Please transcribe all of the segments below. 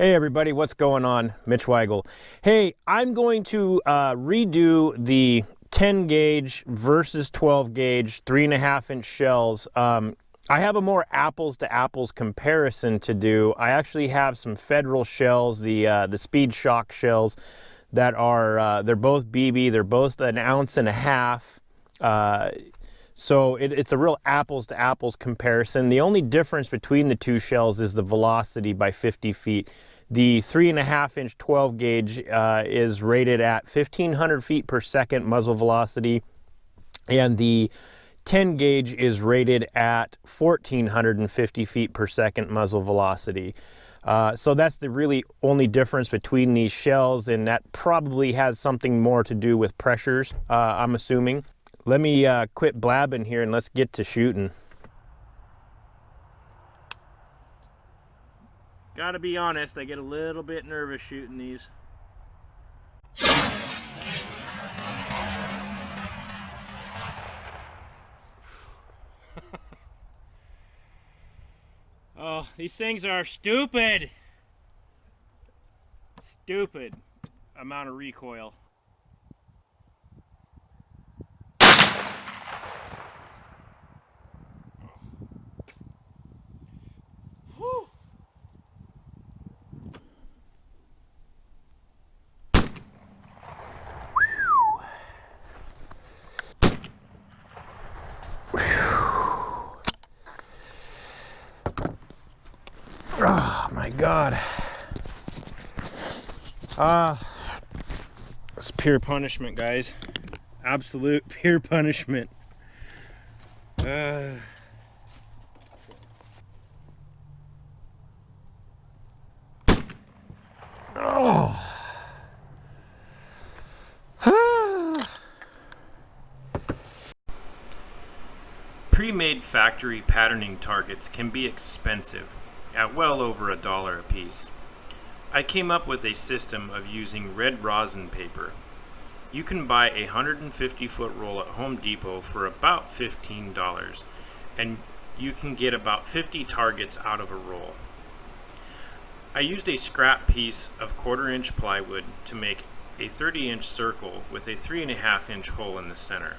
Hey everybody, what's going on? Mitch Weigel. Hey, I'm going to redo the 10 gauge versus 12 gauge 3.5 inch shells. I have a more apples to apples comparison to do. I actually have some Federal shells, the Speed Shock shells that are, they're both BB, they're both 1.5 ounces. So it's a real apples to apples comparison. The only difference between the two shells is the velocity by 50 feet. The 3.5 inch 12 gauge is rated at 1,500 feet per second muzzle velocity, and the 10 gauge is rated at 1,450 feet per second muzzle velocity. So that's the really only difference between these shells, and that probably has something more to do with pressures, I'm assuming. Let me quit blabbing here and let's get to shooting. Gotta be honest, I get a little bit nervous shooting these. Oh, these things are stupid. Stupid amount of recoil. Oh my God. It's pure punishment, guys. Absolute pure punishment. Oh. Pre-made factory patterning targets can be expensive, at well over $1 a piece. I came up with a system of using red rosin paper. You can buy a 150-foot roll at Home Depot for about $15, and you can get about 50 targets out of a roll. I used a scrap piece of 1/4 inch plywood to make a 30-inch circle with a 3.5 inch hole in the center.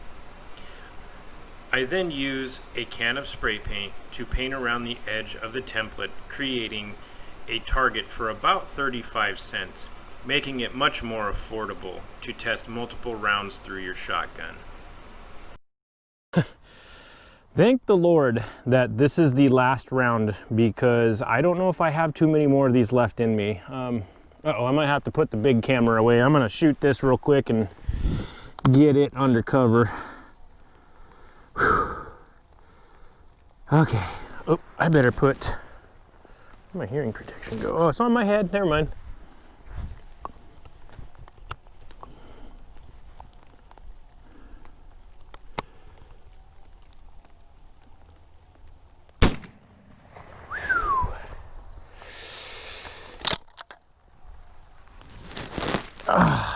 I then use a can of spray paint to paint around the edge of the template, creating a target for about 35 cents, making it much more affordable to test multiple rounds through your shotgun. Thank the Lord that this is the last round, because I don't know if I have too many more of these left in me. Uh-oh, I might have to put the big camera away. I'm gonna shoot this real quick and get it under cover. Whew. Okay. Oh, I better put, where'd my hearing protection go? Oh, it's on my head. Never mind.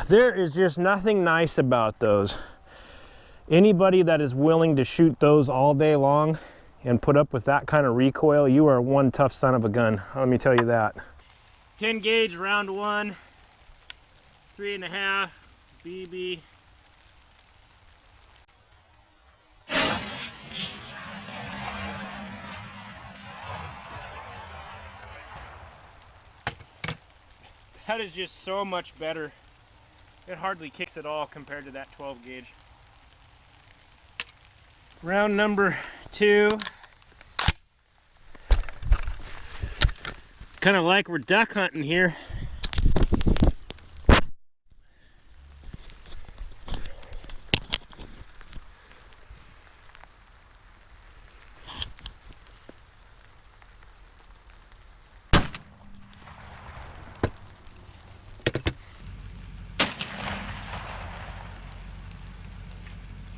There is just nothing nice about those. Anybody that is willing to shoot those all day long and put up with that kind of recoil, you are one tough son of a gun. Let me tell you that. 10 gauge round 1, 3.5 BB. That is just so much better. It hardly kicks at all compared to that 12 gauge. Round number 2. Kind of like we're duck hunting here.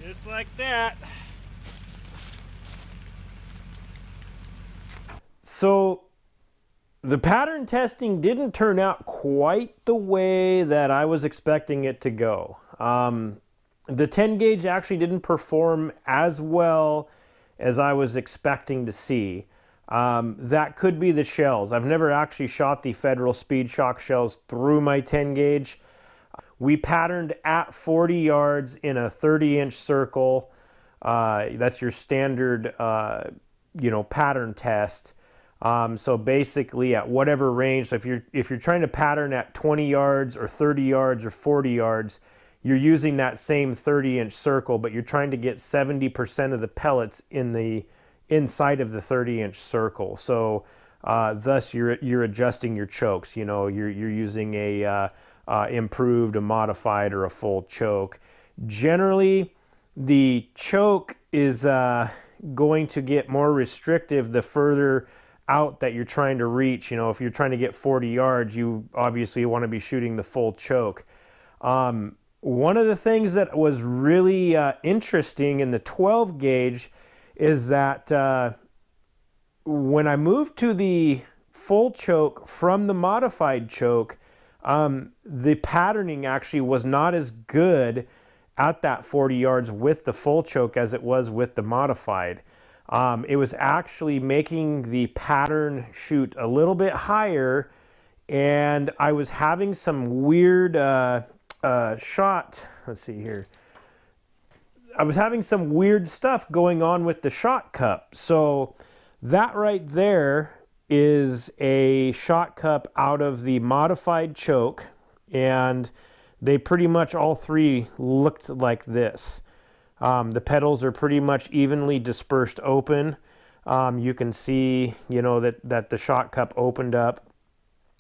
Just like that. So the pattern testing didn't turn out quite the way that I was expecting it to go. The 10 gauge actually didn't perform as well as I was expecting to see. That could be the shells. I've never actually shot the Federal Speed Shock shells through my 10 gauge. We patterned at 40 yards in a 30-inch circle. That's your standard, pattern test. So basically at whatever range, so if you're trying to pattern at 20 yards or 30 yards or 40 yards, you're using that same 30-inch circle, but you're trying to get 70% of the pellets in the inside of the 30-inch circle. So thus you're adjusting your chokes. You're using a improved, a modified, or a full choke. Generally, the choke is going to get more restrictive the further out that you're trying to reach. If you're trying to get 40 yards, you obviously want to be shooting the full choke. One of the things that was really interesting in the 12 gauge is that when I moved to the full choke from the modified choke, the patterning actually was not as good at that 40 yards with the full choke as it was with the modified. It was actually making the pattern shoot a little bit higher, and I was having some weird shot. Let's see here. I was having some weird stuff going on with the shot cup. So that right there is a shot cup out of the modified choke, and they pretty much all three looked like this. The petals are pretty much evenly dispersed open. You can see, that the shot cup opened up.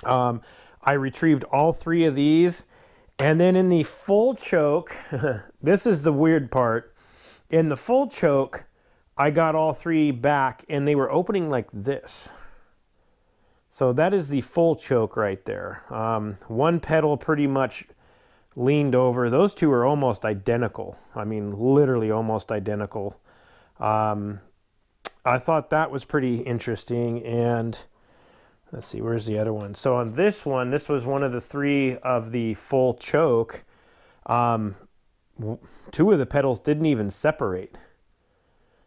I retrieved all three of these. And then in the full choke, this is the weird part. In the full choke, I got all three back, and they were opening like this. So that is the full choke right there. One petal pretty much leaned over. Those two are almost identical. I mean, literally almost identical. I thought that was pretty interesting. And let's see, where's the other one? So on this one, this was one of the three of the full choke. Two of the petals didn't even separate.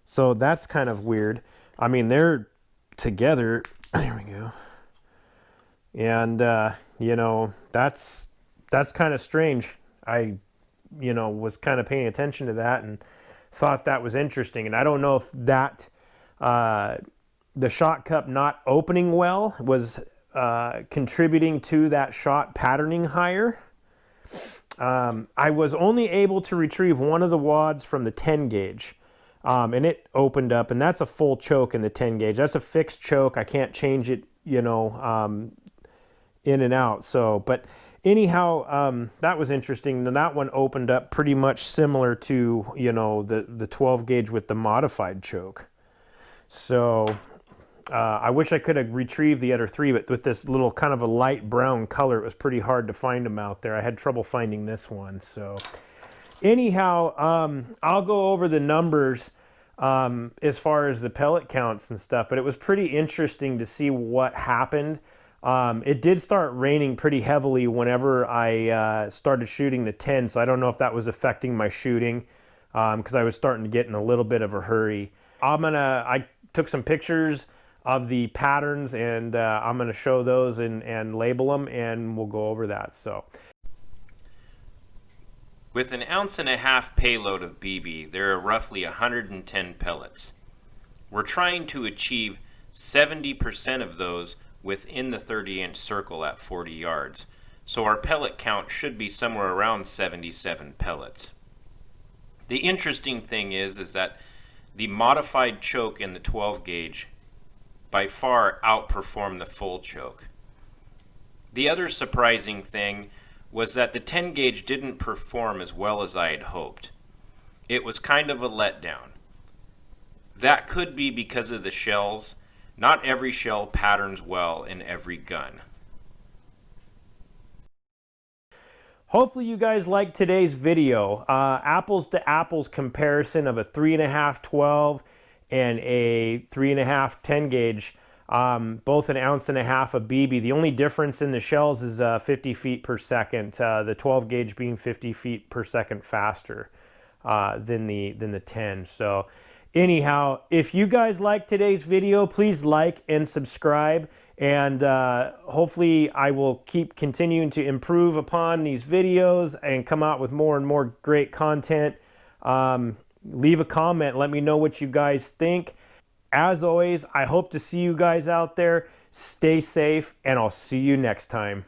So that's kind of weird. I mean, they're together. There we go. And, that's kind of strange. I, was kind of paying attention to that and thought that was interesting. And I don't know if that, the shot cup not opening well was contributing to that shot patterning higher. I was only able to retrieve one of the wads from the 10 gauge. And it opened up, and that's a full choke in the 10 gauge. That's a fixed choke. I can't change it, in and out. So, but anyhow, that was interesting. And that one opened up pretty much similar to, the 12 gauge with the modified choke. So I wish I could have retrieved the other three, but with this little kind of a light brown color, it was pretty hard to find them out there. I had trouble finding this one. So anyhow, I'll go over the numbers as far as the pellet counts and stuff, but it was pretty interesting to see what happened. It did start raining pretty heavily whenever I started shooting the 10, so I don't know if that was affecting my shooting because I was starting to get in a little bit of a hurry. I took some pictures of the patterns, and I'm going to show those and label them, and we'll go over that. So, with an 1.5 ounce payload of BB, there are roughly 110 pellets. We're trying to achieve 70% of those within the 30-inch circle at 40 yards, so our pellet count should be somewhere around 77 pellets. The interesting thing is that the modified choke in the 12 gauge by far outperformed the full choke. The other surprising thing was that the 10 gauge didn't perform as well as I had hoped. It was kind of a letdown. That could be because of the shells. Not every shell patterns well in every gun. hopefully you guys liked today's video. Apples to apples comparison of a 3.5 12 and a 3.5 10 gauge. Both an 1.5 ounces of BB. The only difference in the shells is 50 feet per second. The 12 gauge being 50 feet per second faster than the 10. So anyhow, if you guys like today's video, please like and subscribe. And hopefully I will keep continuing to improve upon these videos and come out with more and more great content. Leave a comment. Let me know what you guys think. As always, I hope to see you guys out there. Stay safe, and I'll see you next time.